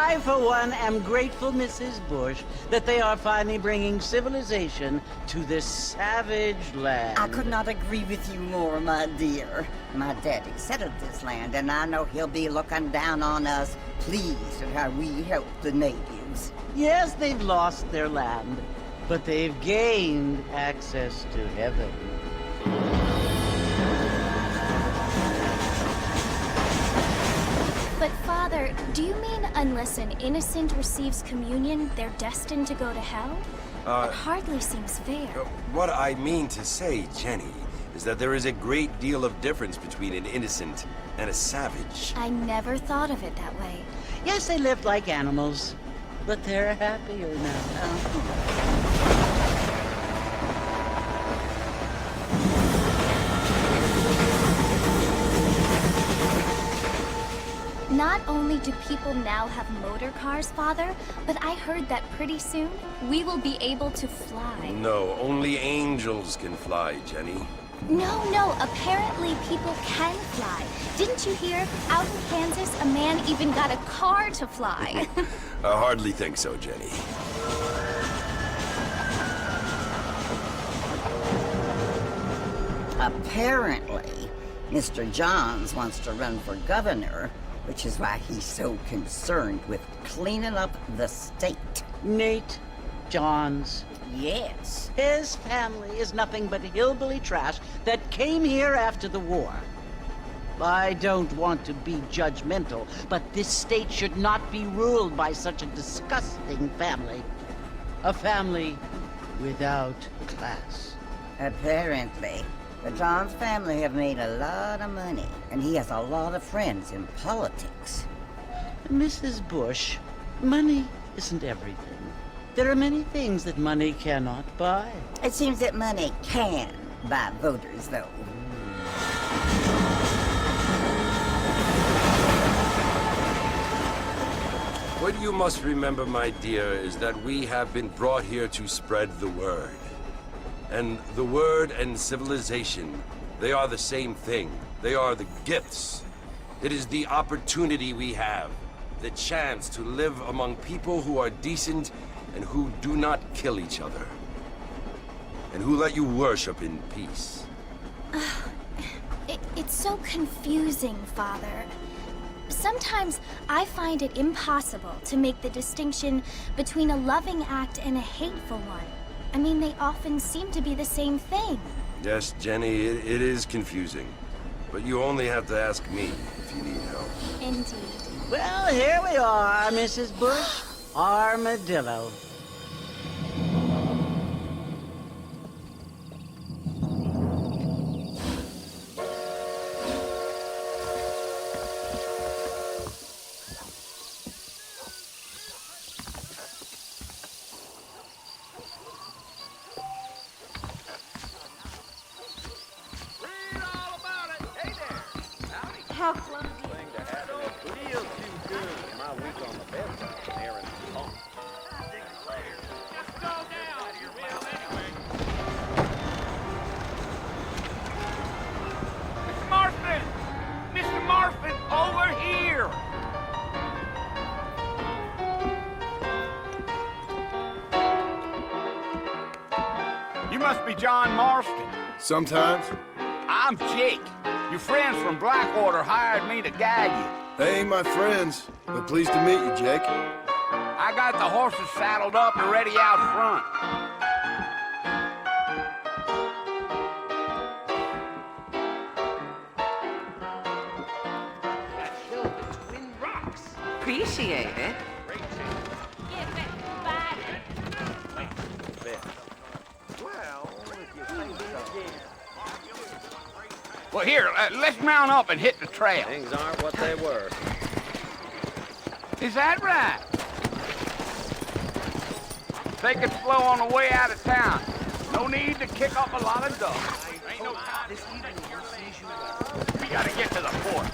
I, for one, am grateful, Mrs. Bush, that they are finally bringing civilization to this savage land. I could not agree with you more, my dear. My daddy settled this land, and I know he'll be looking down on us, pleased at how we help the natives. Yes, they've lost their land, but they've gained access to heaven. But Father, do you mean unless an innocent receives communion, they're destined to go to hell? That hardly seems fair. What I mean to say, Jenny, is that there is a great deal of difference between an innocent and a savage. I never thought of it that way. Yes, they lived like animals, but they're happier now. Not only do people now have motor cars, Father, but I heard that pretty soon we will be able to fly. No, only angels can fly, Jenny. No, apparently people can fly. Didn't you hear? Out in Kansas, a man even got a car to fly. I hardly think so, Jenny. Apparently, Mr. Johns wants to run for governor, which is why he's so concerned with cleaning up the state. Nate Johns. Yes. His family is nothing but hillbilly trash that came here after the war. I don't want to be judgmental, but this state should not be ruled by such a disgusting family. A family without class. Apparently. The Johns family have made a lot of money, and he has a lot of friends in politics. Mrs. Bush, money isn't everything. There are many things that money cannot buy. It seems that money can buy voters, though. What you must remember, my dear, is that we have been brought here to spread the word. And the word and civilization, they are the same thing. They are the gifts. It is the opportunity we have, the chance to live among people who are decent and who do not kill each other. And who let you worship in peace. It's so confusing, Father. Sometimes I find it impossible to make the distinction between a loving act and a hateful one. I mean, they often seem to be the same thing. Yes, Jenny, it is confusing. But you only have to ask me if you need help. Indeed. Well, here we are, Mrs. Bush. Armadillo. How clumsy. Thing to happen. It feels too good. My week on the bedside and Aaron's pump. Just go down. You're real anyway. Mr. Marston! Mr. Marston, over here! You must be John Marston. Sometimes. I'm Jake. Your friends from Blackwater hired me to guide you. They ain't my friends, but pleased to meet you, Jake. I got the horses saddled up and ready out front. That's still the Twin Rocks. Appreciate it. Well, here, let's mount up and hit the trail. Things aren't what they were. Is that right? Take it slow on the way out of town. No need to kick up a lot of dust. Ain't no time. We gotta get to the fort.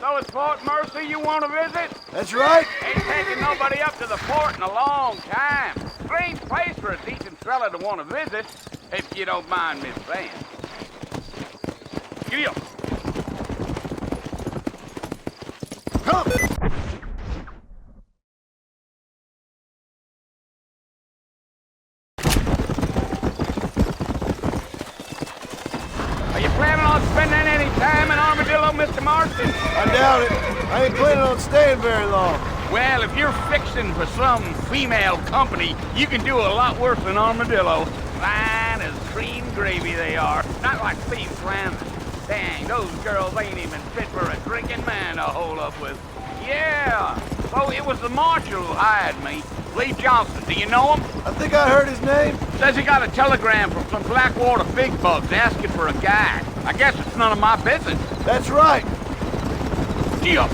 So it's Fort Mercy you want to visit? That's right. Ain't taking nobody up to the fort in a long time. Strange place for a decent fella to want to visit, if you don't mind me saying. Giddy up. Come! planning on spending any time in Armadillo, Mr. Marston? I doubt it. I ain't planning on staying very long. Well, if you're fixing for some female company, you can do a lot worse than Armadillo. Fine as cream gravy they are. Not like these Flanders. Dang, those girls ain't even fit for a drinking man to hold up with. Yeah, so it was the marshal who hired me. Lee Johnson, do you know him? I think I heard his name. Says he got a telegram from some Blackwater big bugs asking for a guide. I guess it's none of my business. That's right. Gee up.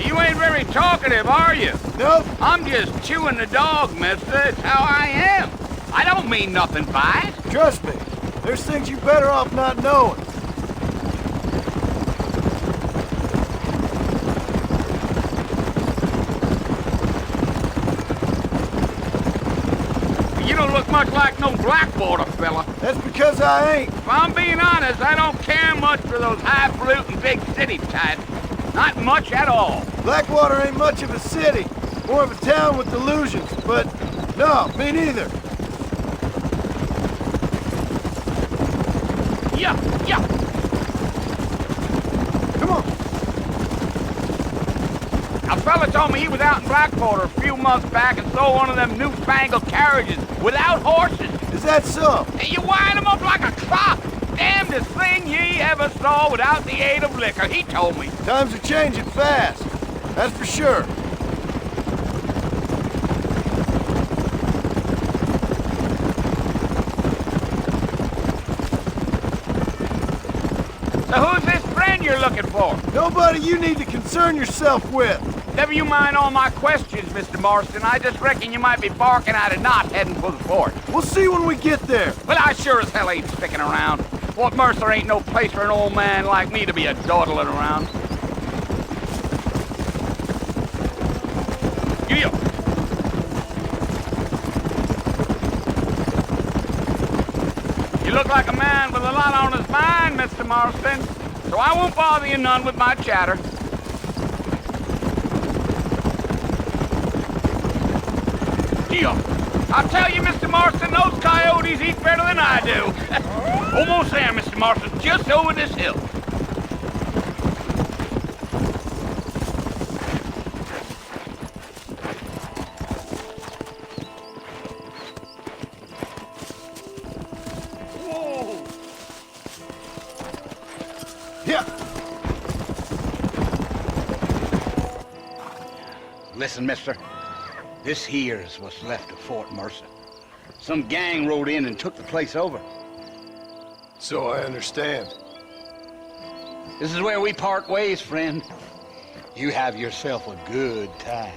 You ain't very talkative, are you? Nope. I'm just chewing the dog, mister. It's how I am. I don't mean nothing by it. Trust me. There's things you better off not knowing. You don't look much like no Blackwater fella. That's because I ain't. If I'm being honest, I don't care much for those highfalutin big city types. Not much at all. Blackwater ain't much of a city. More of a town with delusions, but no, me neither. Yeah. Come on. A fella told me he was out in Blackwater a few months back and saw one of them newfangled carriages without horses. Is that so? And you wind them up like a clock. Damnedest thing ye ever saw without the aid of liquor, he told me. Times are changing fast. That's for sure. So who's this friend you're looking for? Nobody you need to concern yourself with. Never you mind all my questions, Mr. Marston. I just reckon you might be barking at a knot heading for the fort. We'll see when we get there. Well, I sure as hell ain't sticking around. Fort Mercer ain't no place for an old man like me to be a dawdling around. Giddy up. You look like a man with a lot on his mind, Mr. Marston. So I won't bother you none with my chatter. Gee up. I'll tell you, Mr. Marston, those coyotes eat better than I do. Almost there, Mr. Marston, just over this hill. Whoa! Yeah. Listen, mister. This here's what's left of Fort Mercer. Some gang rode in and took the place over. So I understand. This is where we part ways, friend. You have yourself a good time.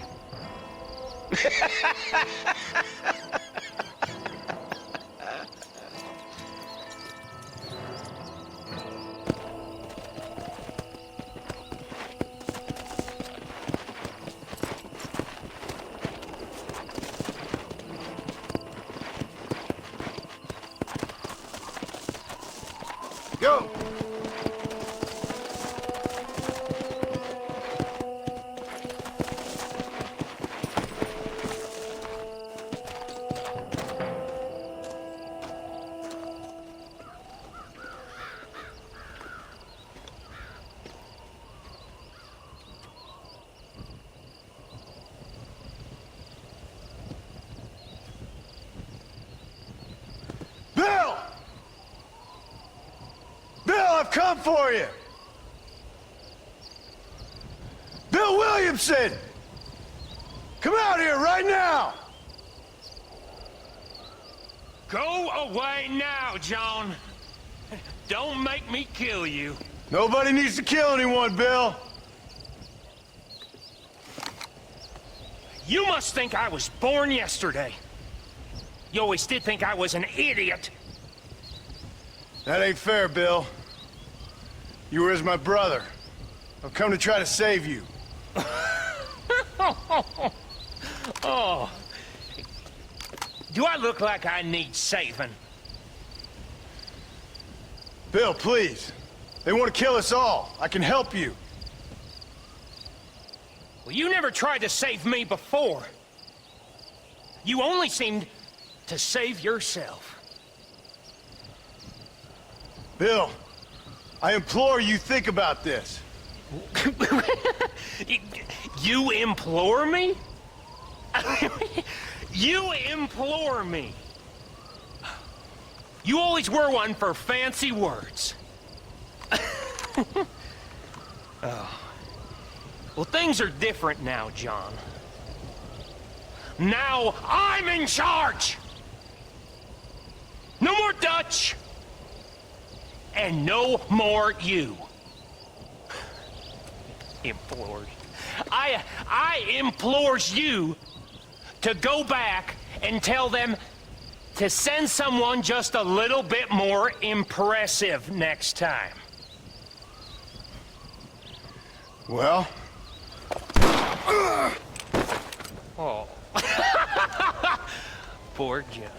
Go. Bill! Bill, I've come for you! Bill Williamson! Come out here right now! Go away now, John. Don't make me kill you. Nobody needs to kill anyone, Bill. You must think I was born yesterday. You always did think I was an idiot. That ain't fair, Bill. You were as my brother. I've come to try to save you. Oh. Do I look like I need saving? Bill, please. They want to kill us all. I can help you. Well, you never tried to save me before. You only seemed to save yourself. Bill, I implore you think about this. You implore me? You implore me? You always were one for fancy words. Oh. Well, things are different now, John. Now I'm in charge! No more Dutch! And no more you. Implores. I implores you to go back and tell them to send someone just a little bit more impressive next time. Well? Oh. Poor John.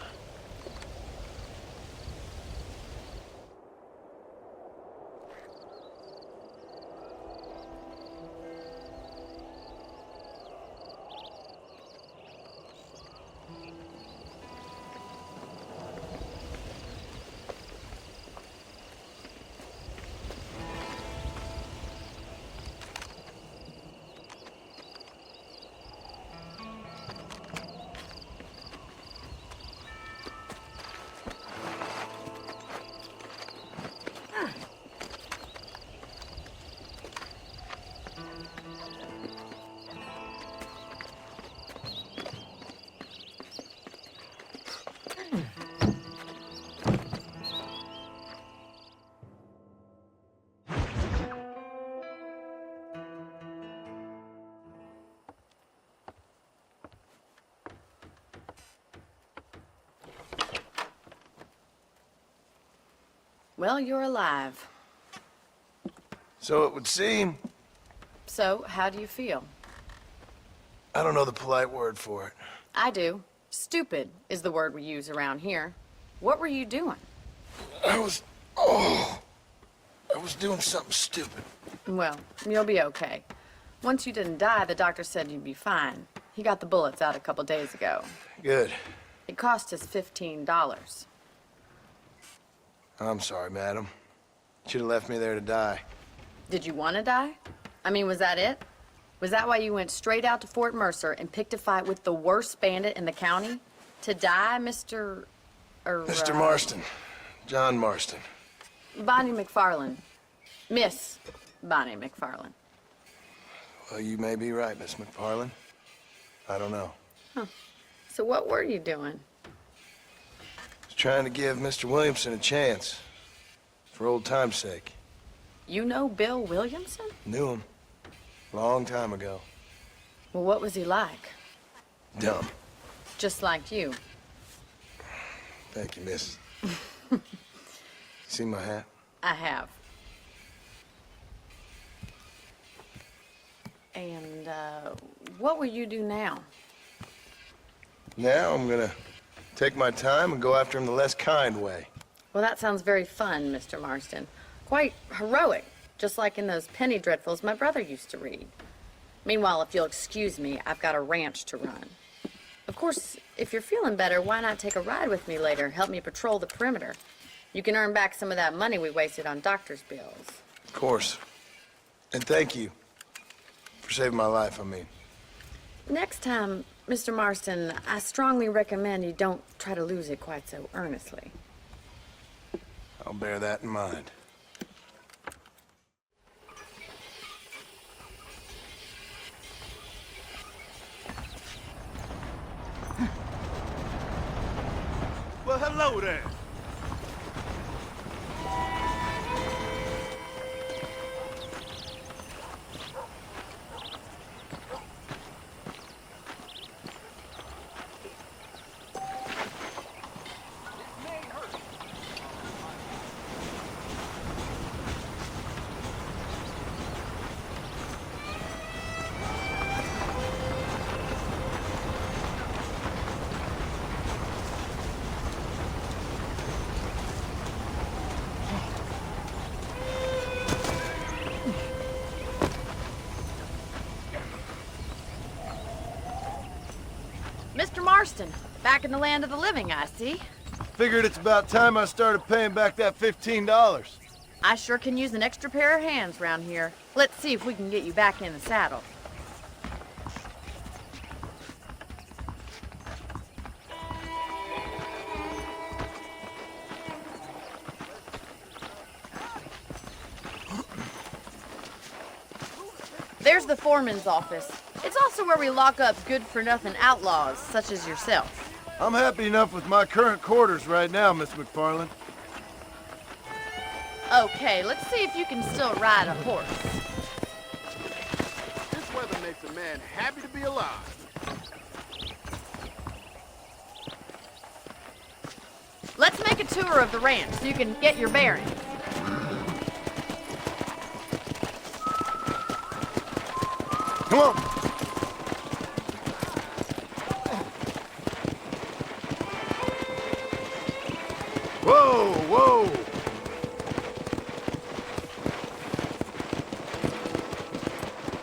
Well, you're alive. So it would seem. So, how do you feel? I don't know the polite word for it. I do. Stupid is the word we use around here. What were you doing? I was doing something stupid. Well, you'll be okay. Once you didn't die, the doctor said you'd be fine. He got the bullets out a couple days ago. Good. It cost us $15. I'm sorry, madam. Should have left me there to die. Did you want to die? I mean, was that it? Was that why you went straight out to Fort Mercer and picked a fight with the worst bandit in the county? To die, Mr. Mr. Marston. John Marston. Bonnie McFarlane. Miss Bonnie McFarlane. Well, you may be right, Miss McFarlane. I don't know. Huh. So what were you doing? I was trying to give Mr. Williamson a chance. For old time's sake. You know Bill Williamson? Knew him. Long time ago. Well, what was he like? Dumb. Just like you. Thank you, miss. See my hat? I have. And, what will you do now? Now I'm gonna take my time and go after him the less kind way. Well, that sounds very fun, Mr. Marston. Quite heroic, just like in those penny dreadfuls my brother used to read. Meanwhile, if you'll excuse me, I've got a ranch to run. Of course, if you're feeling better, why not take a ride with me later? Help me patrol the perimeter. You can earn back some of that money we wasted on doctor's bills. Of course. And thank you for saving my life, I mean. Next time, Mr. Marston, I strongly recommend you don't try to lose it quite so earnestly. I'll bear that in mind. Well, hello there. Mr. Marston, back in the land of the living, I see. Figured it's about time I started paying back that $15. I sure can use an extra pair of hands round here. Let's see if we can get you back in the saddle. There's the foreman's office. It's also where we lock up good-for-nothing outlaws, such as yourself. I'm happy enough with my current quarters right now, Miss McFarland. Okay, let's see if you can still ride a horse. This weather makes a man happy to be alive. Let's make a tour of the ranch so you can get your bearings. Come on! Whoa, whoa!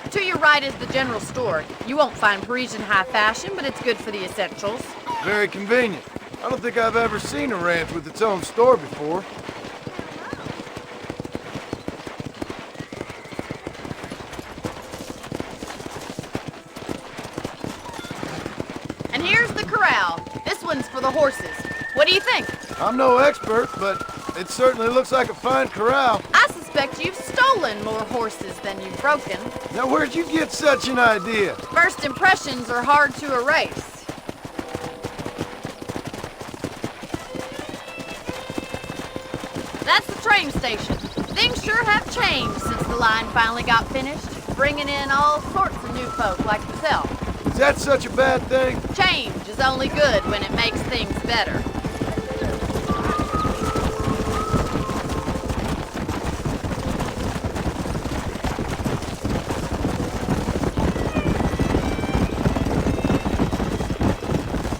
To your right is the general store. You won't find Parisian high fashion, but it's good for the essentials. Very convenient. I don't think I've ever seen a ranch with its own store before. And here's the corral. This one's for the horses. What do you think? I'm no expert, but it certainly looks like a fine corral. I suspect you've stolen more horses than you've broken. Now, where'd you get such an idea? First impressions are hard to erase. That's the train station. Things sure have changed since the line finally got finished, bringing in all sorts of new folk like yourself. Is that such a bad thing? Change is only good when it makes things better.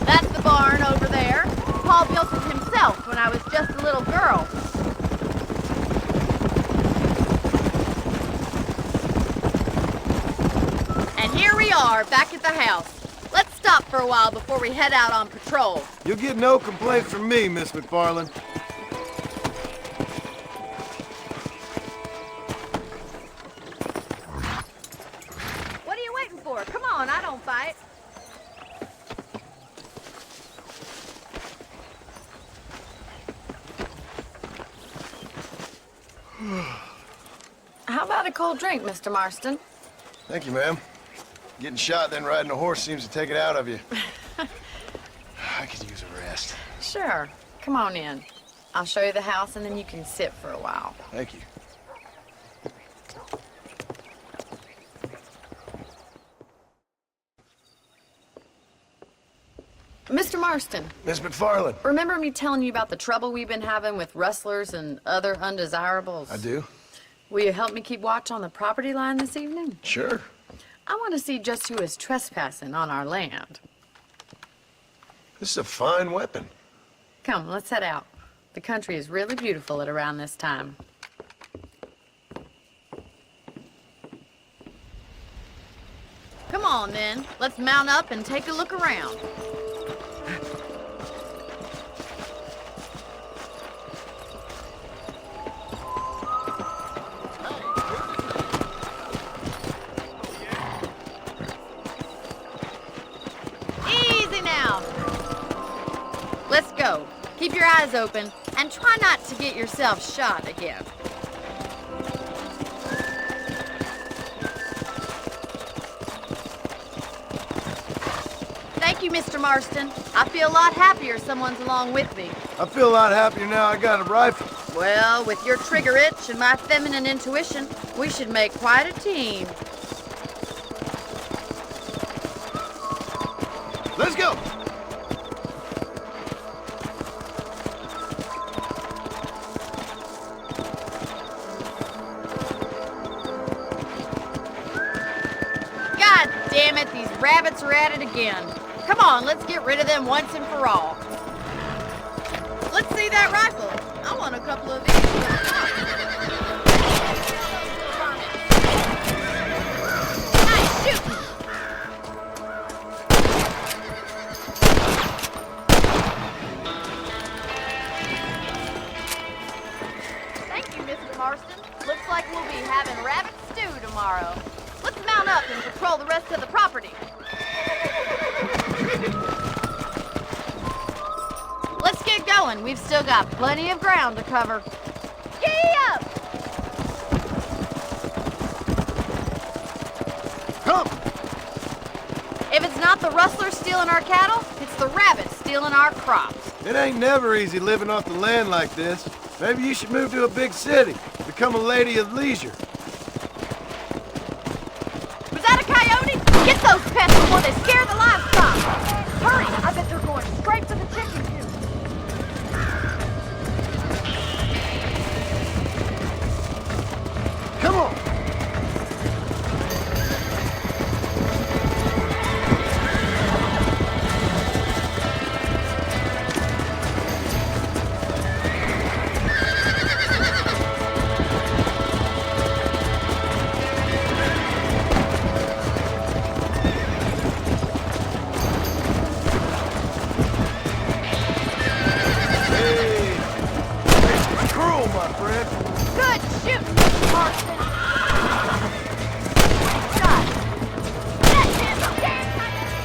That's the barn over there. Paul built it himself when I was just a little girl. And here we are, back at the house. Let's stop for a while before we head out on patrol. You'll get no complaints from me, Miss McFarland. What are you waiting for? Come on, I don't fight. How about a cold drink, Mr. Marston? Thank you, ma'am. Getting shot, then riding a horse seems to take it out of you. I could use a rest. Sure. Come on in. I'll show you the house, and then you can sit for a while. Thank you. Mr. Marston, Miss McFarland. remember me telling you about the trouble we've been having with rustlers and other undesirables? I do. Will you help me keep watch on the property line this evening? Sure. I want to see just who is trespassing on our land. This is a fine weapon. Come, let's head out. The country is really beautiful at around this time. Come on, then. Let's mount up and take a look around. Easy now. Let's go. Keep your eyes open and try not to get yourself shot again. Thank you, Mr. Marston. I feel a lot happier someone's along with me. I feel a lot happier now I got a rifle. Well, with your trigger itch and my feminine intuition, we should make quite a team. Let's go! God damn it, these rabbits are at it again. Come on, let's get rid of them once and for all. Let's see that rifle. I want a couple of these. Nice shooting. tomorrow. Let's mount up and patrol the rest of the property. Let's get going. We've still got plenty of ground to cover. Giddy up! Come! If it's not the rustlers stealing our cattle, it's the rabbits stealing our crops. It ain't never easy living off the land like this. Maybe you should move to a big city. Become a lady of leisure. Was that a coyote? Get those pests before they scare the livestock! Hurry! I bet they're going straight for the chicken coop. Come on! Good shooting, Mr. Marston. Shot. Get him, damn coyote!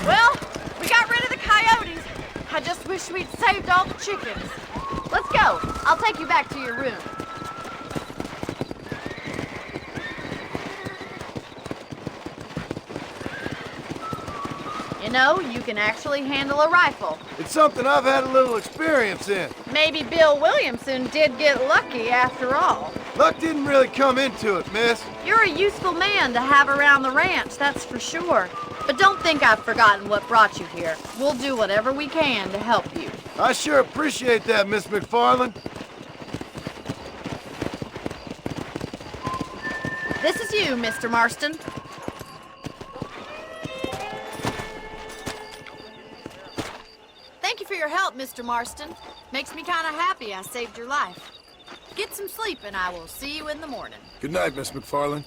Well, we got rid of the coyotes. I just wish we'd saved all the chickens. Let's go. I'll take you back to your room. You know, you can actually handle a rifle. It's something I've had a little experience in. Maybe Bill Williamson did get lucky after all. Luck didn't really come into it, miss. You're a useful man to have around the ranch, that's for sure. But don't think I've forgotten what brought you here. We'll do whatever we can to help you. I sure appreciate that, Miss McFarland. This is you, Mr. Marston. Thank you for your help, Mr. Marston. Makes me kind of happy I saved your life. Get some sleep and I will see you in the morning. Good night, Miss McFarland.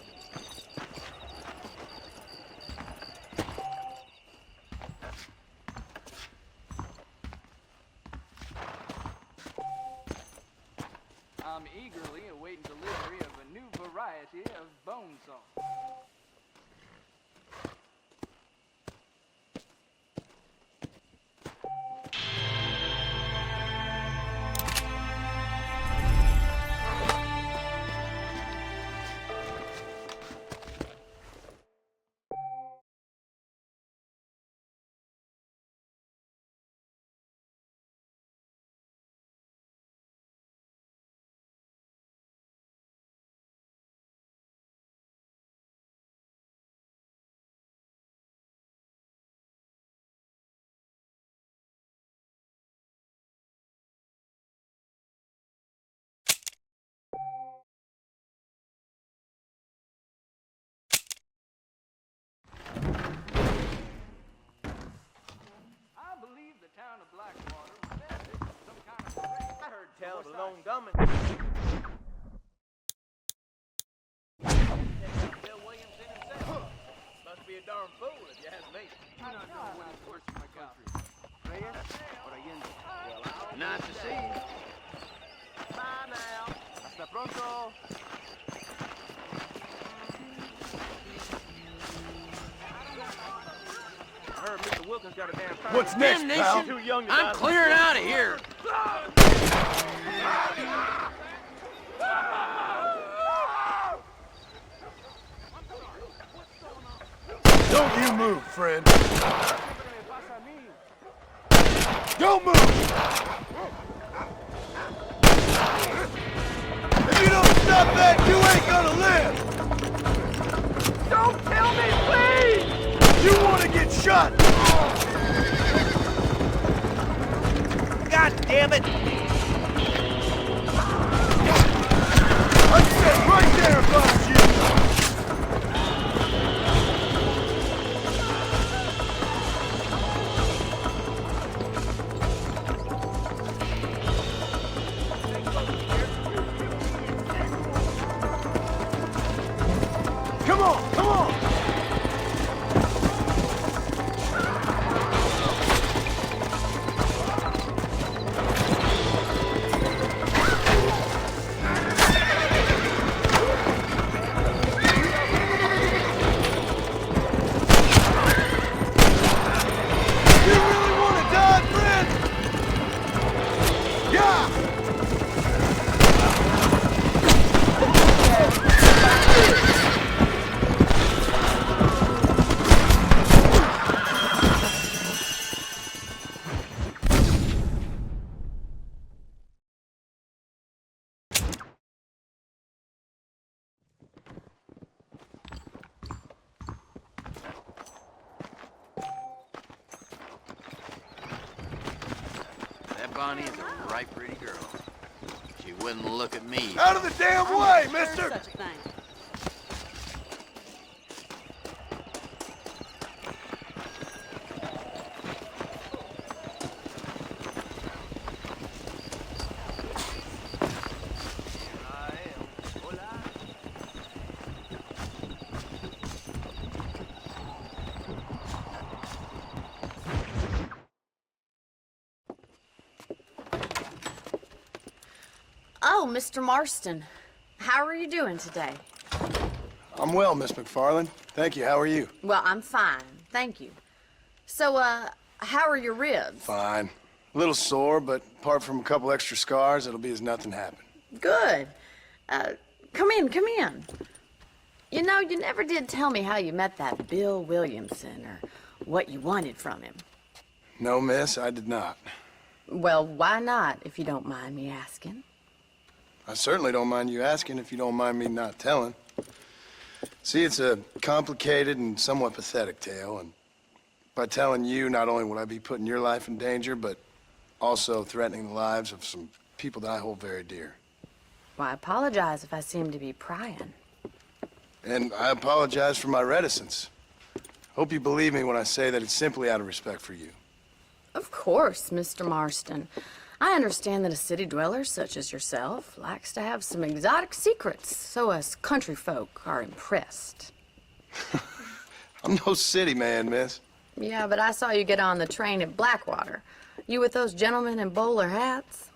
I'm eagerly awaiting delivery of a new variety of bone saw. I believe the town of Blackwater will benefit from some kind of parade. I heard tell of a lone gunman. Bill Williamson himself. Must be a darn fool if you ask me. I don't know when it's worse in my country. Nice to see you. Bye now. Hasta pronto. I heard Mr. Wilkins got a damn fire. What's next, pal? Too young to I'm clearing out of here. Don't you move, friend. Don't move! If you don't stop that, you ain't gonna live! Don't kill me, please! You wanna get shot! God damn it! I said right there about you! Come on, come on! Bonnie is a right pretty girl. She wouldn't look at me. Out of the damn way, mister! Such a thing. Oh, Mr. Marston. How are you doing today? I'm well, Miss McFarland. Thank you. How are you? Well, I'm fine. Thank you. So, how are your ribs? Fine. A little sore, but apart from a couple extra scars, it'll be as nothing happened. Good. Come in, come in. You know, you never did tell me how you met that Bill Williamson or what you wanted from him. No, miss, I did not. Well, why not, if you don't mind me asking? I certainly don't mind you asking if you don't mind me not telling. See, it's a complicated and somewhat pathetic tale, and by telling you, not only would I be putting your life in danger, but also threatening the lives of some people that I hold very dear. Well, I apologize if I seem to be prying. And I apologize for my reticence. Hope you believe me when I say that it's simply out of respect for you. Of course, Mr. Marston. I understand that a city dweller such as yourself likes to have some exotic secrets, so us country folk are impressed. I'm no city man, miss. Yeah, but I saw you get on the train at Blackwater. You with those gentlemen in bowler hats?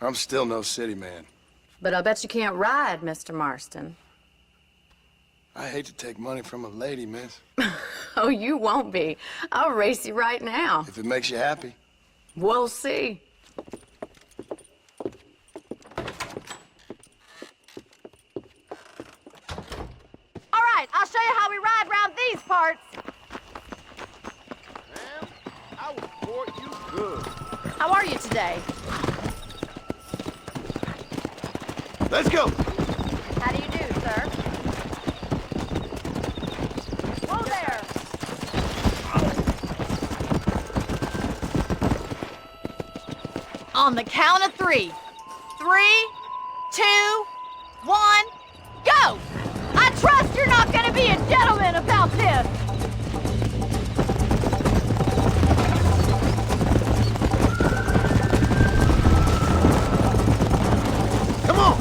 I'm still no city man. But I'll bet you can't ride, Mr. Marston. I hate to take money from a lady, miss. Oh, you won't be. I'll race you right now. If it makes you happy. We'll see. All right, I'll show you how we ride around these parts. Ma'am, I will support you good. How are you today? Let's go! How do you do, sir? Whoa there! On the count of 3. 3, 2, 1, go! I trust you're not gonna be a gentleman about this! Come on!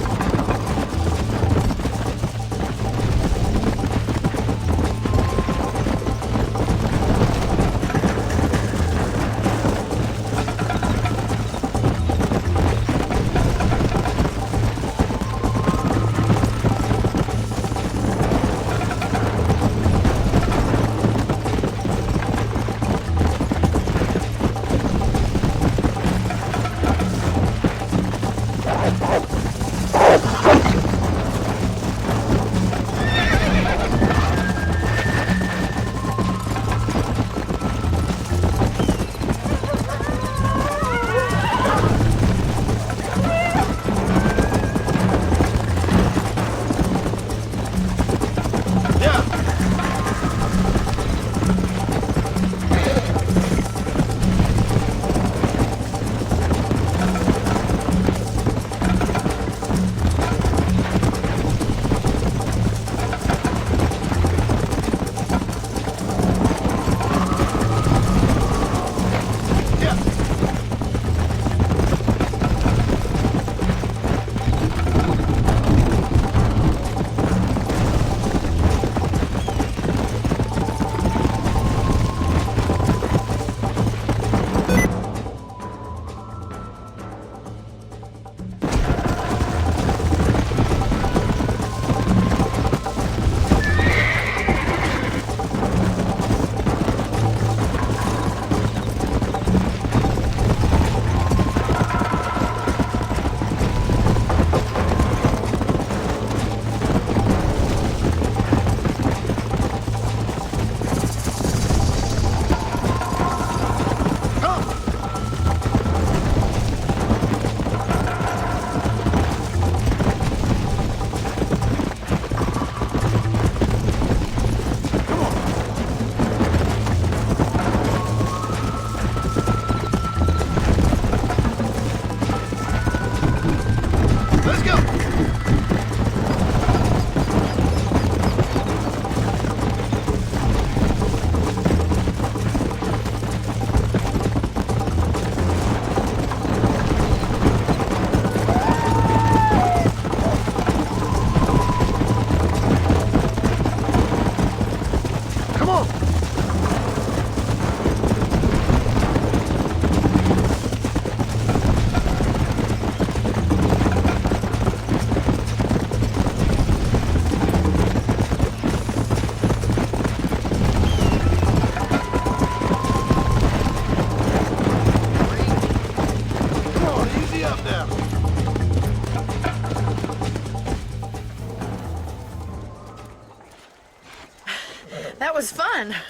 fun.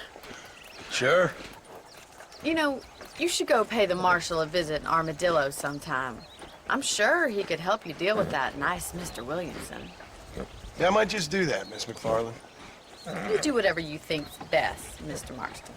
Sure. You know, you should go pay the marshal a visit in Armadillo sometime. I'm sure he could help you deal with that nice Mr. Williamson. Yeah, I might just do that, Miss McFarland. You do whatever you think's best, Mr. Marston.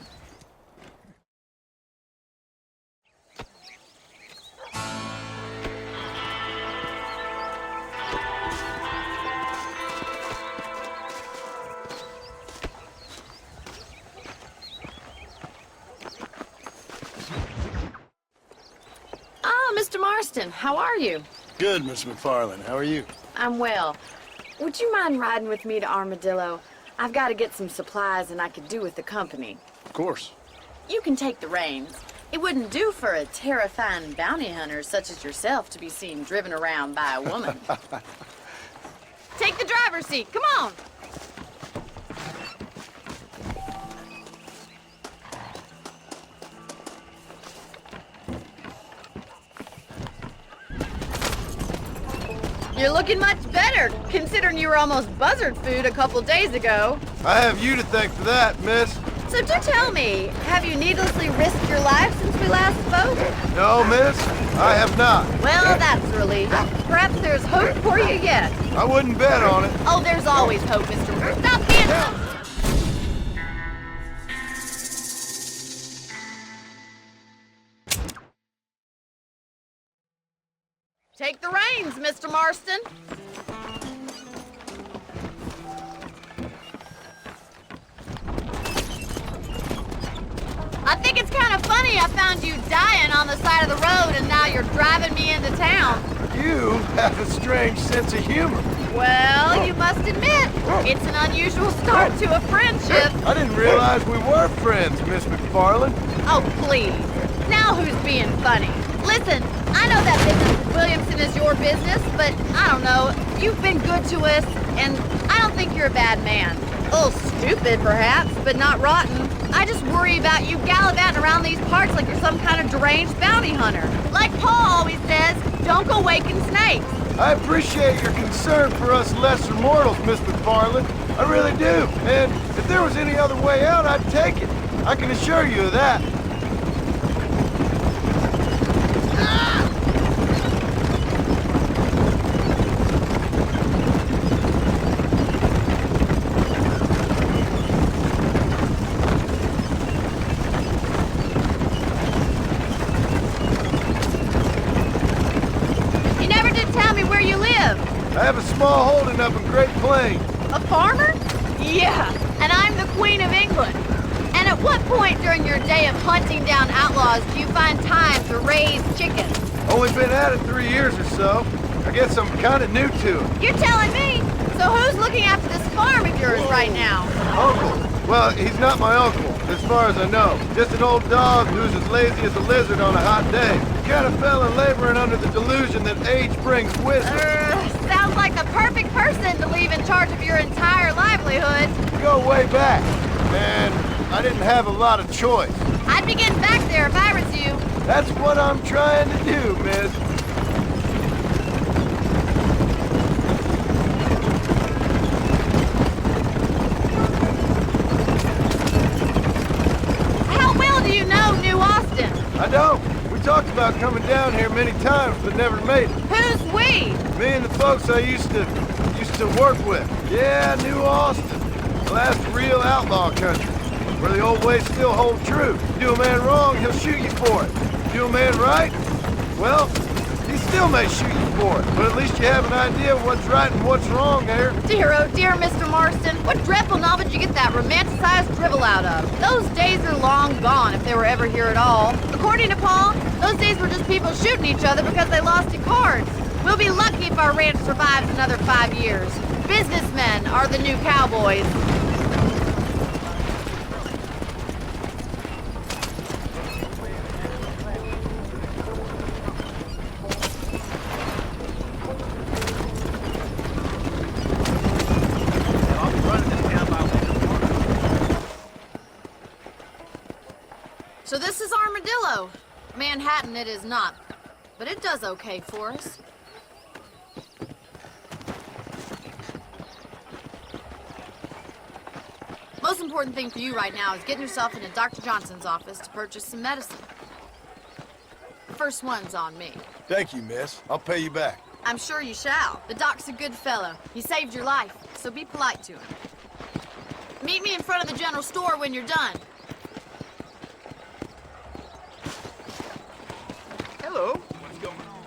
Ah, Mr. Marston, how are you? Good, Miss McFarland. How are you? I'm well. Would you mind riding with me to Armadillo? I've got to get some supplies and I could do with the company. Of course. You can take the reins. It wouldn't do for a terrifying bounty hunter such as yourself to be seen driven around by a woman. Take the driver's seat. Come on. You're looking much better, considering you were almost buzzard food a couple days ago. I have you to thank for that, miss. So do tell me, have you needlessly risked your life since we last spoke? No, miss, I have not. Well, that's a relief. Perhaps there's hope for you yet. I wouldn't bet on it. Oh, there's always hope, Mr. Stop being so... Take the reins, Mr. Marston. I think it's kind of funny I found you dying on the side of the road and now you're driving me into town. You have a strange sense of humor. Well, you must admit, it's an unusual start to a friendship. I didn't realize we were friends, Miss McFarland. Oh, please. Now who's being funny? Listen, I know that business with Williamson is your business, but I don't know. You've been good to us, and I don't think you're a bad man. A little stupid, perhaps, but not rotten. I just worry about you gallivanting around these parts like you're some kind of deranged bounty hunter. Like Paul always says, don't go waking snakes. I appreciate your concern for us lesser mortals, Miss McFarland. I really do. And if there was any other way out, I'd take it. I can assure you of that. I have a small holding up in Great Plains. A farmer? Yeah, and I'm the Queen of England. And at what point during your day of hunting down outlaws do you find time to raise chickens? Only been at it 3 years or so. I guess I'm kind of new to it. You're telling me? So who's looking after this farm of yours right now? Uncle. Well, he's not my uncle, as far as I know. Just an old dog who's as lazy as a lizard on a hot day. Kind of fell in laboring under the delusion that age brings wisdom. Sounds like the perfect person to leave in charge of your entire livelihood. We go way back, and I didn't have a lot of choice. I'd be getting back there if I was you. That's what I'm trying to do, miss. How well do you know New Austin? I don't. We talked about coming down here many times, but never made it. Who's we? Me and the folks I used to work with. Yeah, New Austin. Well, that's real outlaw country, where the old ways still hold true. Do a man wrong, he'll shoot you for it. Do a man right, well, he still may shoot you for it. But at least you have an idea of what's right and what's wrong there. Dear, oh dear, Mr. Marston. What dreadful novel did you get that romanticized drivel out of? Those days are long gone, if they were ever here at all. According to Paul, those days were just people shooting each other because they lost at cards. We'll be lucky if our ranch survives another 5 years. Businessmen are the new cowboys. So this is Armadillo. Manhattan it is not, but it does okay for us. Most most important thing for you right now is getting yourself into Dr. Johnson's office to purchase some medicine. The first one's on me. Thank you, miss. I'll pay you back. I'm sure you shall. The doc's a good fellow. He saved your life, so be polite to him. Meet me in front of the general store when you're done. Hello. What's going on?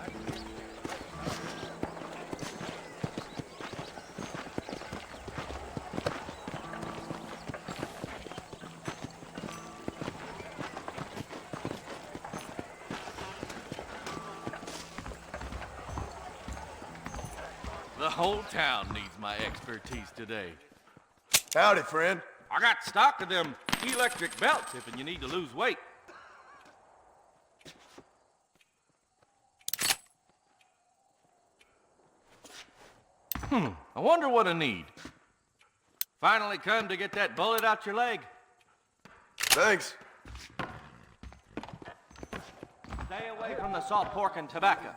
The whole town needs my expertise today. Howdy, friend. I got stock of them electric belts if you need to lose weight. I wonder what I need. Finally come to get that bullet out your leg. Thanks. Stay away from the salt pork and tobacco.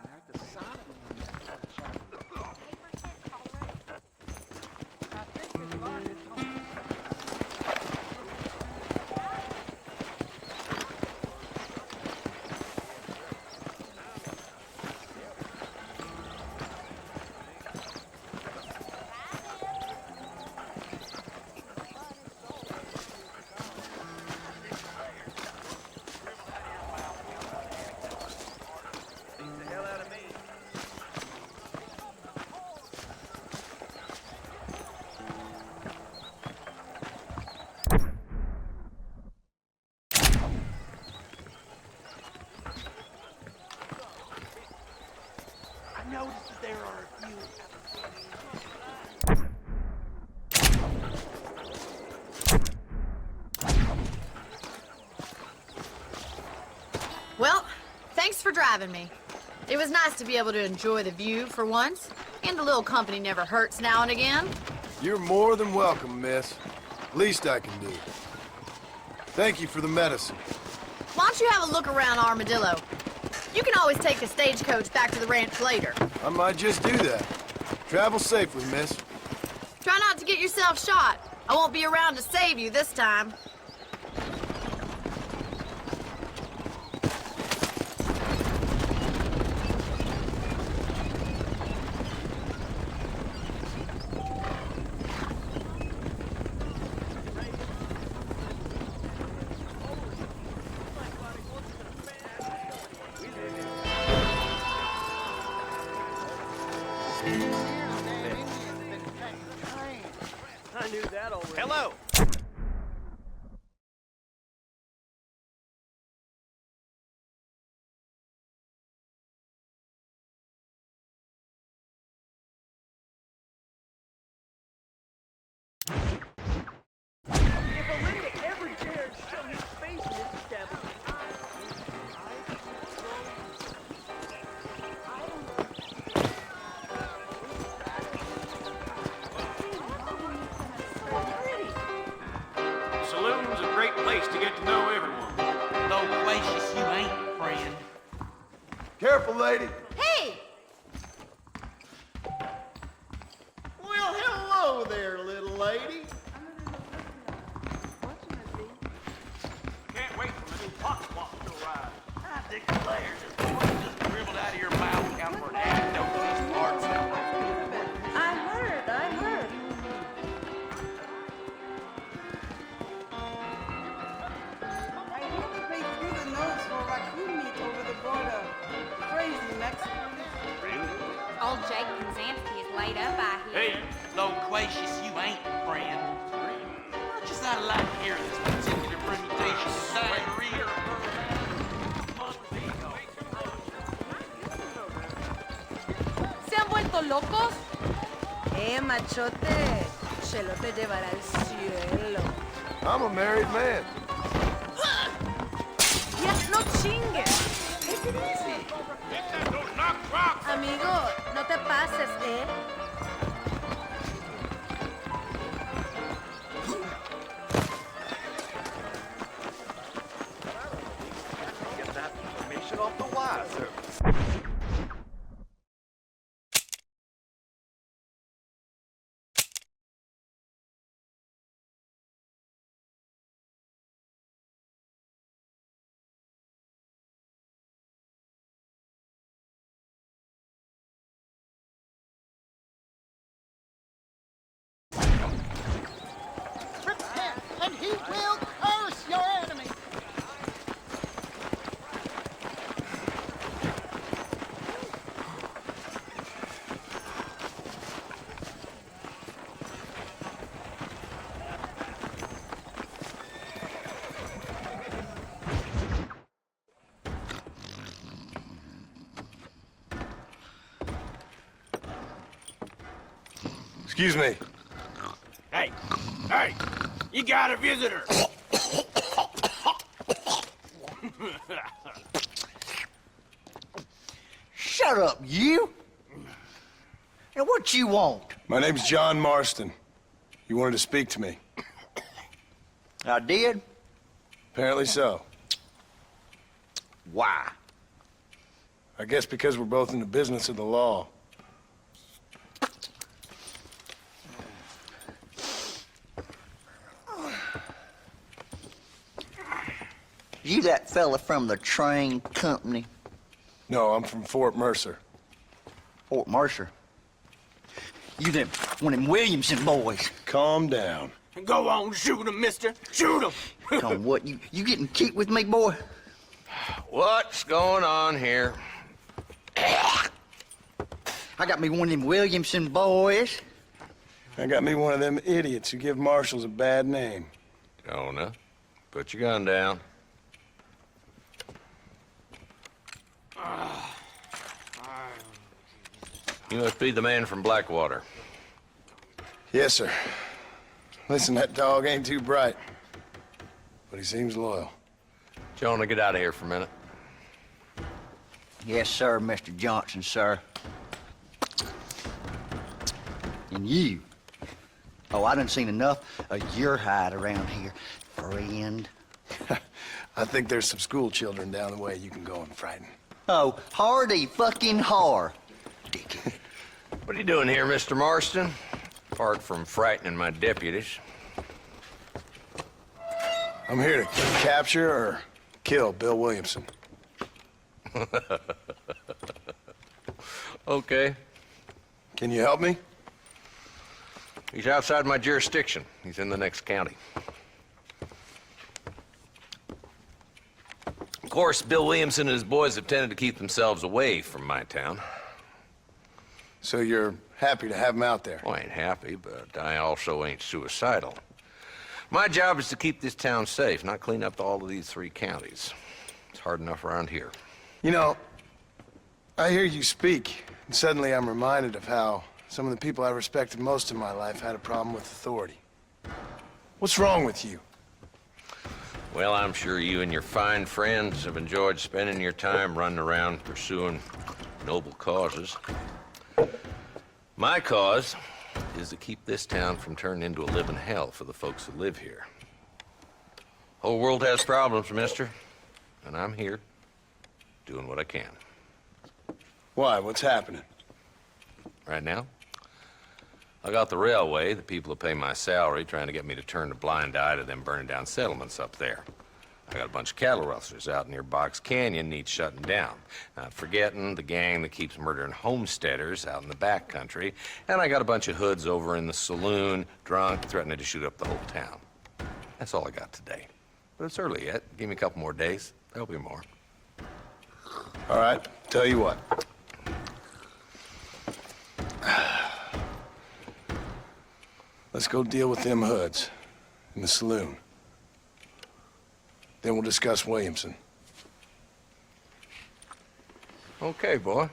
I noticed that there are a few. Well, thanks for driving me. It was nice to be able to enjoy the view for once, and a little company never hurts now and again. You're more than welcome, miss. Least I can do. Thank you for the medicine. Why don't you have a look around Armadillo? You can always take a stagecoach back to the ranch later. I might just do that. Travel safely, miss. Try not to get yourself shot. I won't be around to save you this time. I knew that already. Hello. If Olinda ever dared show his face in this establishment, Saloon's a great place to get to know everyone. Loquacious you ain't, friend. Careful, lady. Hey! well, hello there, little lady. Can't wait for the new pocket watch to arrive. I declare, just dribbled out of your mouth count for an anecdote in these parts. I heard. I need to pay through the nose for raccoon meat over the border. Crazy Mexicans. Old Jake Kanzansky is laid up, I hear. Hey, Loquacious you ain't, friend. I just I'd like to hear this particular permutation of diarrhea. ¿Se han vuelto locos? Machote, Chelo te llevará al cielo. I'm a married man. Ya, no chingues. Take it easy. Amigo, no te pases, ¿eh? Get that information off the wire service. Excuse me. Hey, hey, you got a visitor. Shut up, you! And what you want? My name's John Marston. You wanted to speak to me. I did? Apparently so. Why? I guess because we're both in the business of the law. You that fella from the train company? No, I'm from Fort Mercer. Fort Mercer? You them one of them Williamson boys. Calm down. Go on, shoot him, mister. Shoot him. Come on, what, you getting kicked with me, boy? What's going on here? I got me one of them Williamson boys. I got me one of them idiots who give marshals a bad name. Jonah, put your gun down. You must be the man from Blackwater. Yes, sir. Listen, that dog ain't too bright, but he seems loyal. Jonah, get out of here for a minute. Yes, sir, Mr. Johnson, sir. And you. Oh, I done seen enough of your hide around here, friend. I think there's some school children down the way you can go and frighten. Oh, hardy fucking har. Dickhead. What are you doing here, Mr. Marston? Apart from frightening my deputies. I'm here to capture or kill Bill Williamson. Okay. Can you help me? He's outside my jurisdiction. He's in the next county. Of course, Bill Williamson and his boys have tended to keep themselves away from my town. So you're happy to have him out there? Well, I ain't happy, but I also ain't suicidal. My job is to keep this town safe, not clean up all of these 3 counties. It's hard enough around here. You know, I hear you speak, and suddenly I'm reminded of how some of the people I respected most in my life had a problem with authority. What's wrong with you? Well, I'm sure you and your fine friends have enjoyed spending your time running around pursuing noble causes. My cause is to keep this town from turning into a living hell for the folks that live here. Whole world has problems, mister, and I'm here doing what I can. Why? What's happening? Right now, I got the railway, the people who pay my salary, trying to get me to turn a blind eye to them burning down settlements up there. I got a bunch of cattle rustlers out near Box Canyon needs shutting down. Not forgetting the gang that keeps murdering homesteaders out in the back country. And I got a bunch of hoods over in the saloon, drunk, threatening to shoot up the whole town. That's all I got today. But it's early yet. Give me a couple more days. There'll be more. All right, tell you what. Let's go deal with them hoods in the saloon. Then we'll discuss Williamson. Okay, boy.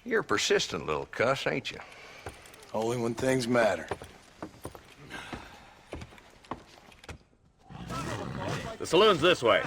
You're a persistent little cuss, ain't you? Only when things matter. The saloon's this way.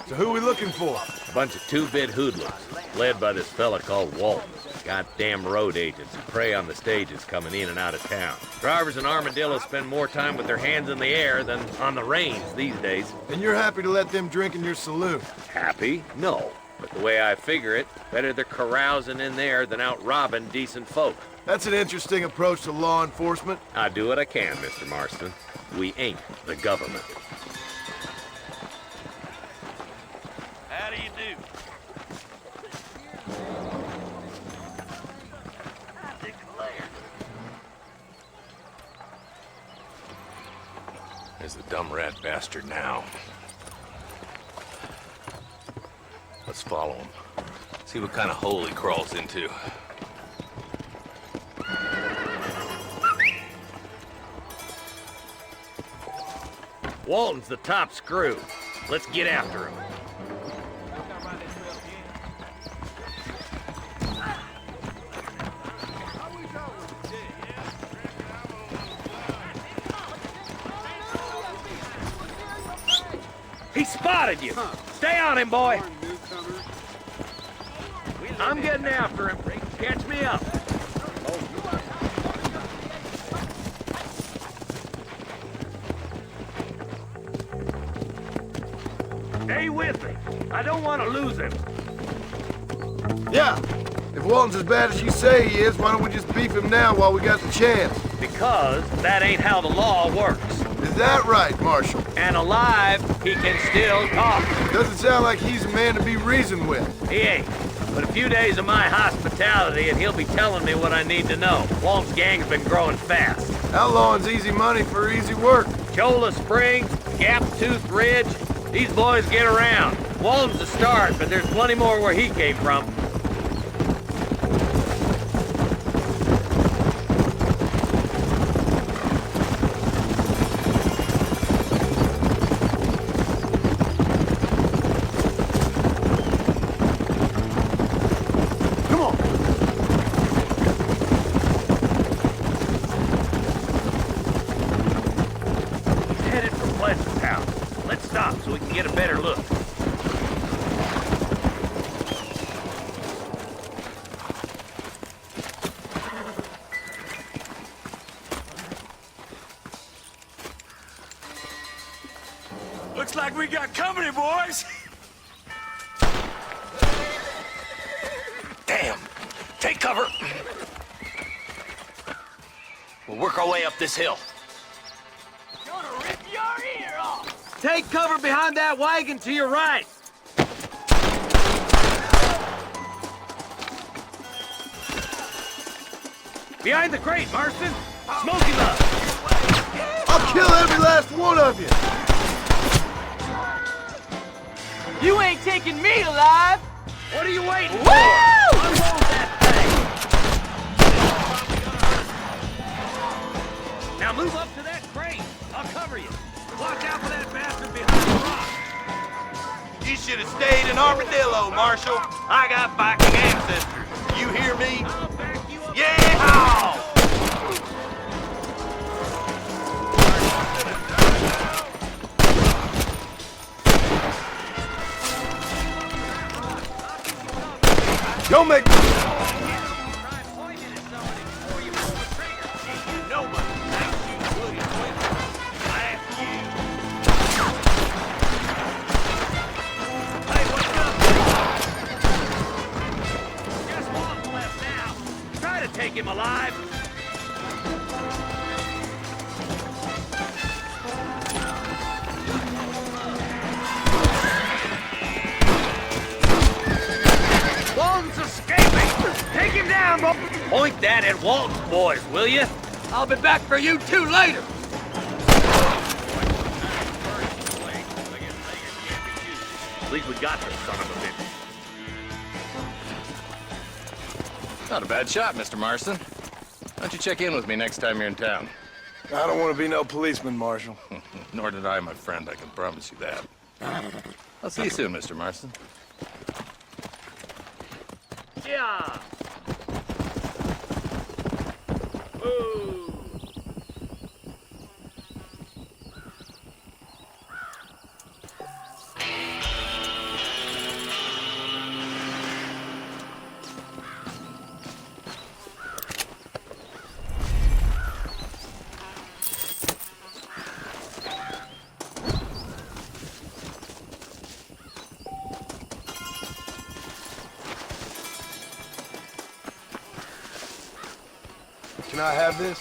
So who are we looking for? A bunch of two-bit hoodlums, led by this fella called Walton. Goddamn road agents who prey on the stages coming in and out of town. Drivers in Armadillo spend more time with their hands in the air than on the reins these days. And you're happy to let them drink in your saloon? Happy? No. But the way I figure it, better they're carousing in there than out robbing decent folk. That's an interesting approach to law enforcement. I do what I can, Mr. Marston. We ain't the government. How do you do? There's the dumb rat bastard now. Let's follow him. See what kind of hole he crawls into. Walton's the top screw. Let's get after him. He spotted you. Stay on him, boy. I'm getting after him. Catch me up. Stay with me. I don't want to lose him. Yeah. If Walton's as bad as you say he is, why don't we just beef him now while we got the chance? Because that ain't how the law works. Is that right, Marshal? And alive, he can still talk. Doesn't sound like he's a man to be reasoned with. He ain't. But a few days of my hospitality and he'll be telling me what I need to know. Walton's gang's been growing fast. Outlawing's easy money for easy work. Cholla Springs, Gap Tooth Ridge, these boys get around. Walton's the start, but there's plenty more where he came from. Looks like we got company, boys. Damn. Take cover. We'll work our way up this hill. Gonna rip your ear off. Take cover behind that wagon to your right. Behind the crate, Marston. Smoke him up. I'll kill every last one of you. You ain't taking me alive! What are you waiting Woo! for? Unload that thing! Now move up to that crate. I'll cover you. Watch out for that bastard behind the rock. You should have stayed in Armadillo, Marshal. I got Viking ancestors. You hear me? I'll back you up. Yeah! Don't make Take him alive. Walton's escaping. Take him down, boy. Point that at Walton's boys, will you? I'll be back for you two later! At least we got this son of a bitch. Not a bad shot, Mr. Marston. Why don't you check in with me next time you're in town? I don't want to be no policeman, Marshal. Nor did I, my friend. I can promise you that. I'll see you soon, Mr. Marston. Yeah. Ooh. Can I have this?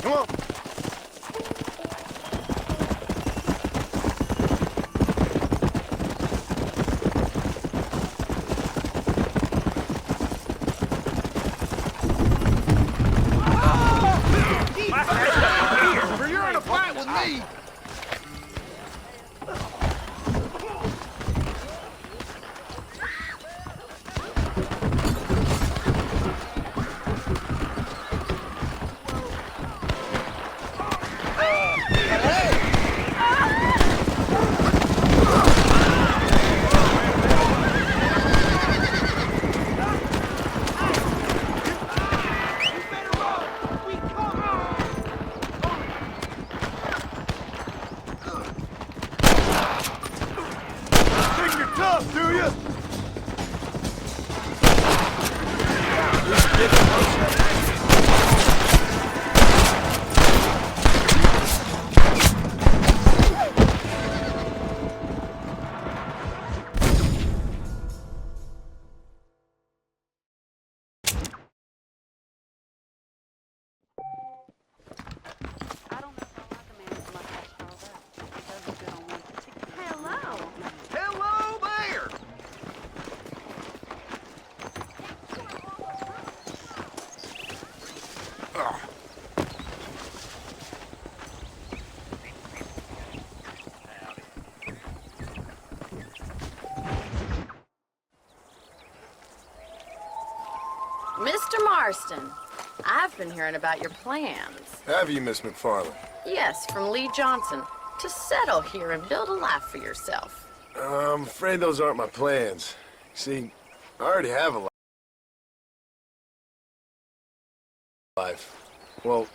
Come on. You're in a fight with me. Tough, do you? Hello there. Mr. Marston, I've been hearing about your plans. Have you, Miss McFarland? Yes, from Lee Johnson. To settle here and build a life for yourself. I'm afraid those aren't my plans. See, I already have a life. Well,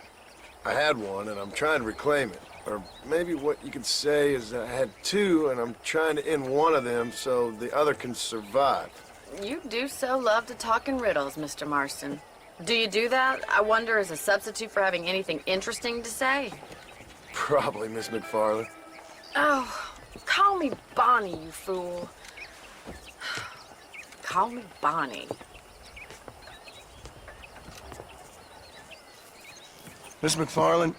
I had one, and I'm trying to reclaim it. Or maybe what you could say is I had two, and I'm trying to end one of them so the other can survive. You do so love to talk in riddles, Mr. Marston. Do you do that, I wonder, as a substitute for having anything interesting to say? Probably, Miss McFarland. Oh, call me Bonnie, you fool. Call me Bonnie. Miss McFarland,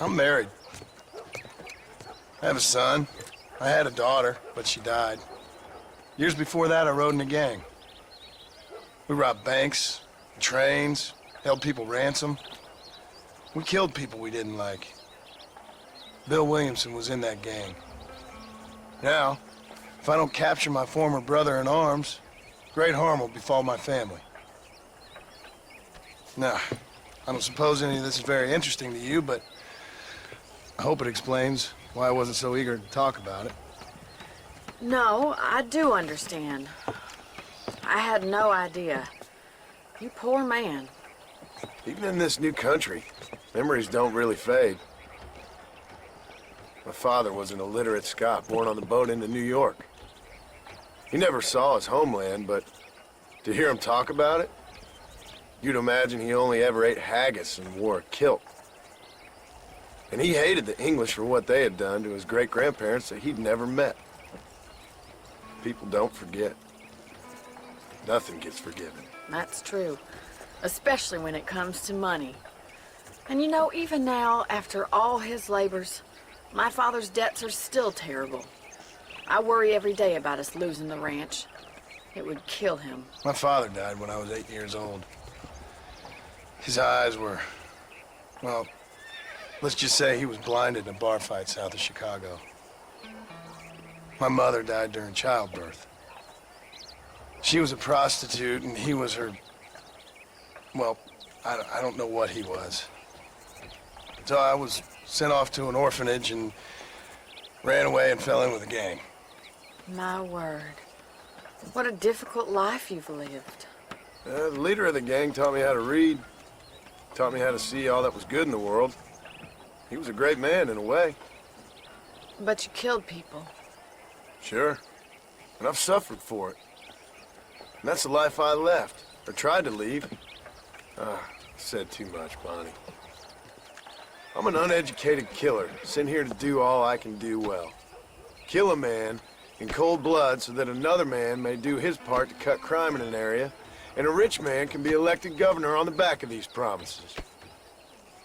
I'm married. I have a son. I had a daughter, but she died. Years before that, I rode in a gang. We robbed banks, trains, held people ransom. We killed people we didn't like. Bill Williamson was in that gang. Now, if I don't capture my former brother in arms, great harm will befall my family. Now, I don't suppose any of this is very interesting to you, but I hope it explains why I wasn't so eager to talk about it. No, I do understand. I had no idea. You poor man. Even in this new country, memories don't really fade. My father was an illiterate Scot born on the boat into New York. He never saw his homeland, but to hear him talk about it, you'd imagine he only ever ate haggis and wore a kilt. And he hated the English for what they had done to his great-grandparents that he'd never met. People don't forget. Nothing gets forgiven. That's true. Especially when it comes to money. And you know, even now, after all his labors, my father's debts are still terrible. I worry every day about us losing the ranch. It would kill him. My father died when I was 8 years old. His eyes were, well, Let's just say he was blinded in a bar fight south of Chicago. My mother died during childbirth. She was a prostitute, and he was her... Well, I don't know what he was. So I was sent off to an orphanage and ran away and fell in with a gang. My word. What a difficult life you've lived. The leader of the gang taught me how to read, taught me how to see all that was good in the world. He was a great man in a way. But you killed people. Sure. And I've suffered for it. And that's the life I left, or tried to leave. Said too much, Bonnie. I'm an uneducated killer, sent here to do all I can do well. Kill a man in cold blood so that another man may do his part to cut crime in an area, and a rich man can be elected governor on the back of these promises.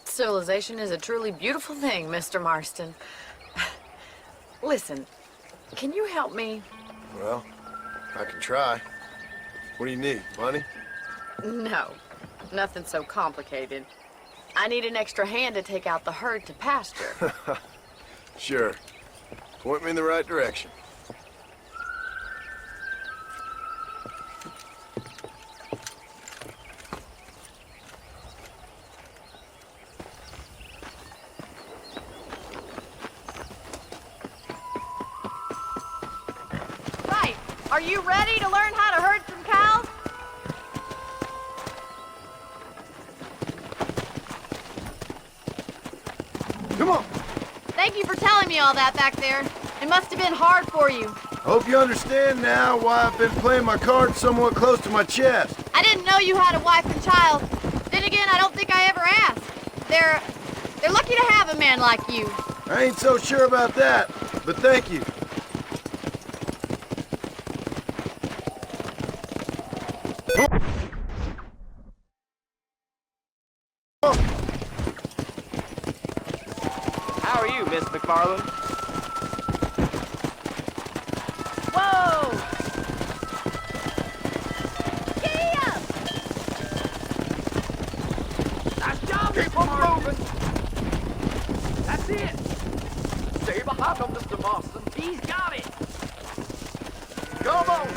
Civilization is a truly beautiful thing, Mr. Marston. Listen, can you help me? Well, I can try. What do you need, money? No, nothing so complicated. I need an extra hand to take out the herd to pasture. Sure. Point me in the right direction. Right. Are you ready to learn how to herd some cows? Come on. Thank you for telling me all that back there. It must have been hard for you. Hope you understand now why I've been playing my cards somewhat close to my chest. I didn't know you had a wife and child. Then again, I don't think I ever asked. They're lucky to have a man like you. I ain't so sure about that, but thank you. How are you, Miss McFarland? Whoa! Giddy up! Nice job, keep on moving. That's it. Stay behind him, Mr. Marston. He's got it. Come on.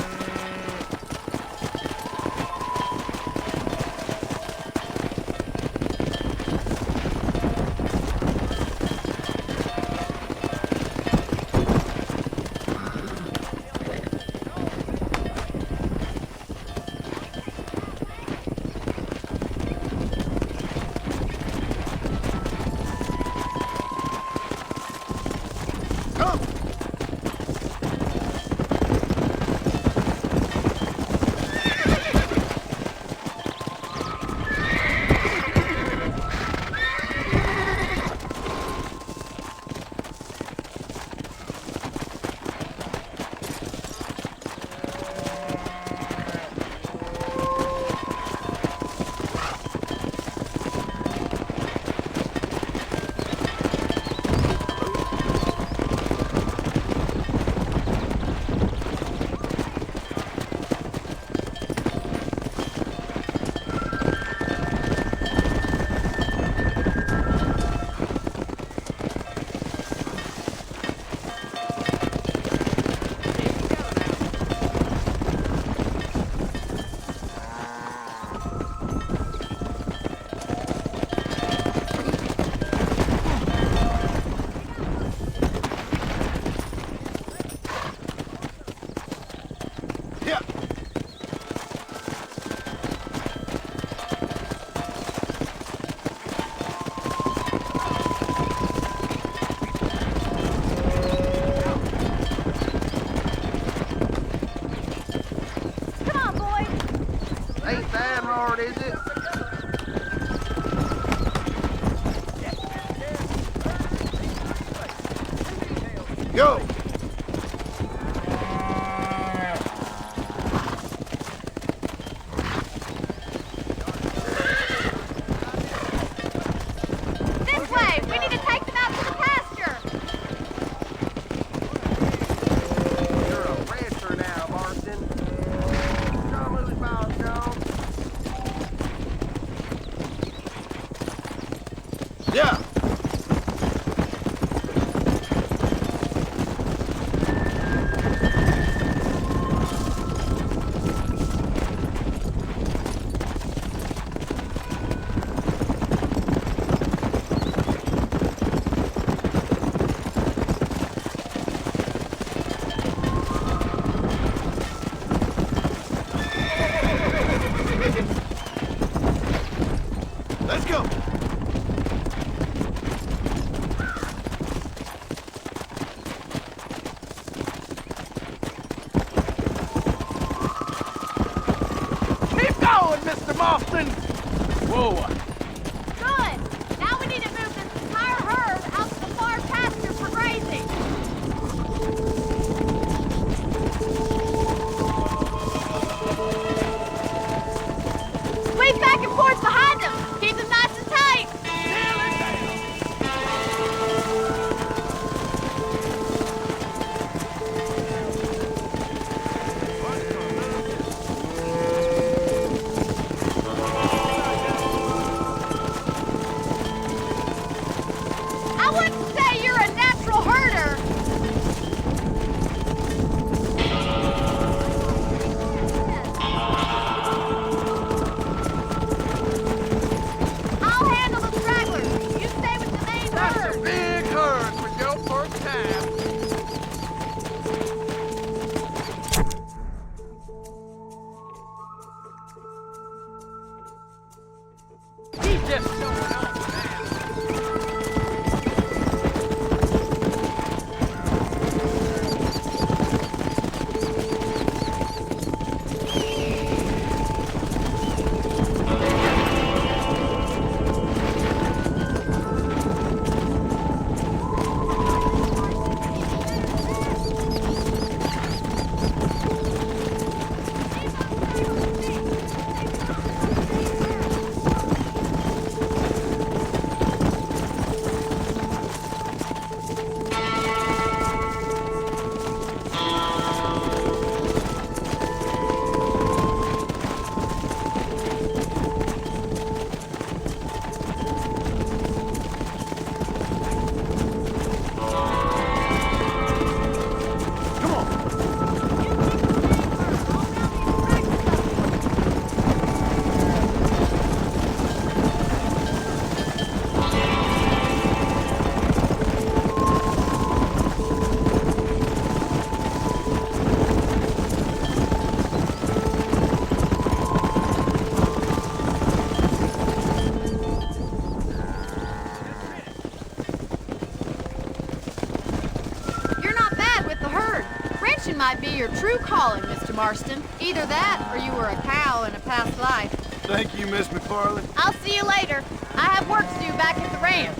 Go! This way! We need to take them out to the pasture! You're a rancher now, Marston. Come on, Miles Jones. Yeah! Mr. Marston! Whoa! Good! Now we need to move this entire herd out to the far pasture for grazing. Squeeze back and forth behind them! Keep them nice and tight! I wouldn't say you're a natural herder. I'll handle the stragglers. You stay with the main That's herd. a big herd for your first time. He's just showing off now. You're not bad with the herd. Ranching might be your true calling, Mr. Marston. Either that, or you were a cow in a past life. Thank you, Miss McFarland. I'll see you later. I have work to do back at the ranch.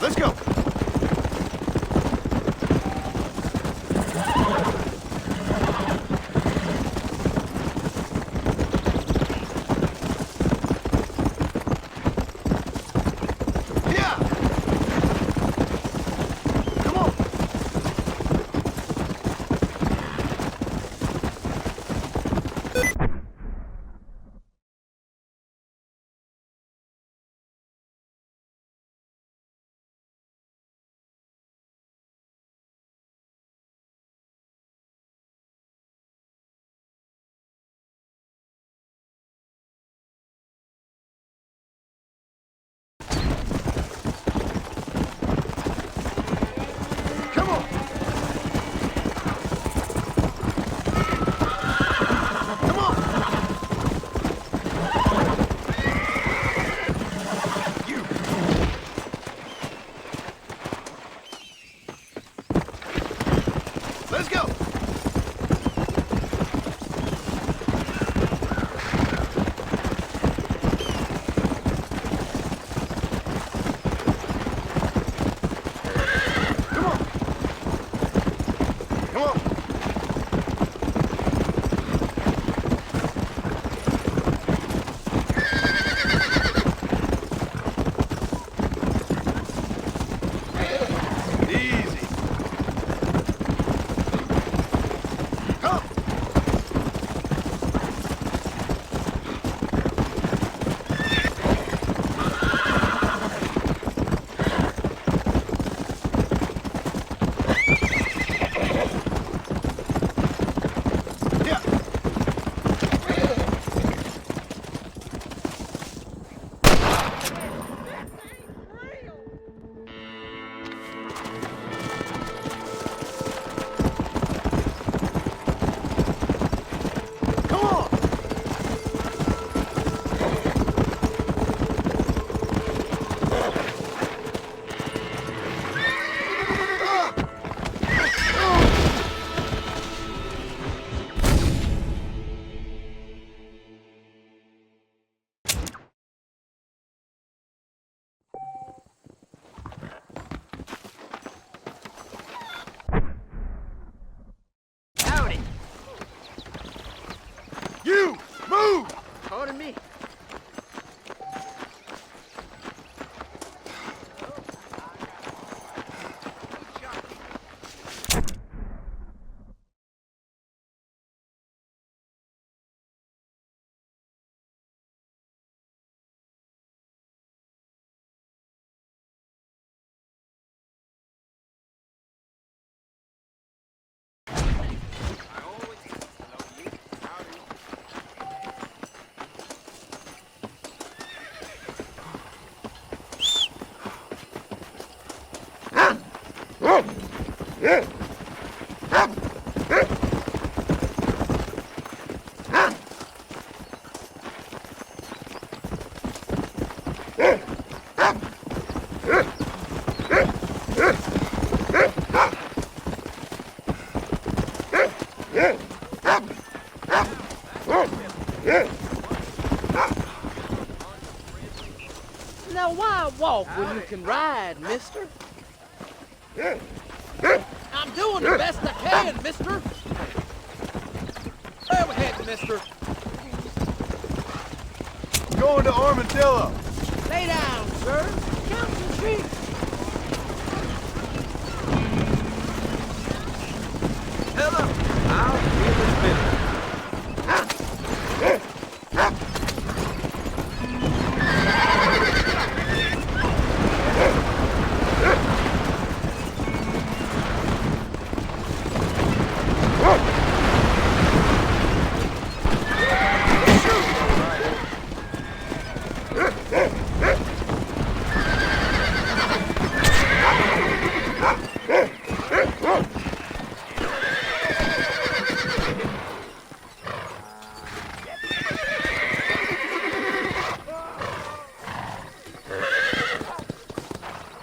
Let's go. to me. Now why walk when you can ride, mister? I'm doing the best I can, mister. Where we heading, mister? Going to Armadillo. Lay down, sir. Count your sheep. Hello. I'll give this minute.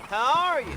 How are you?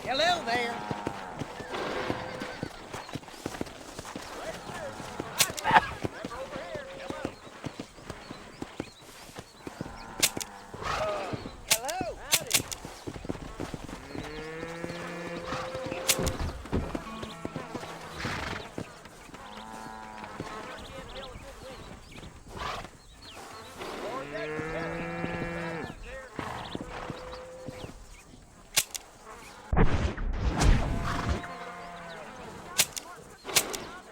Hello there.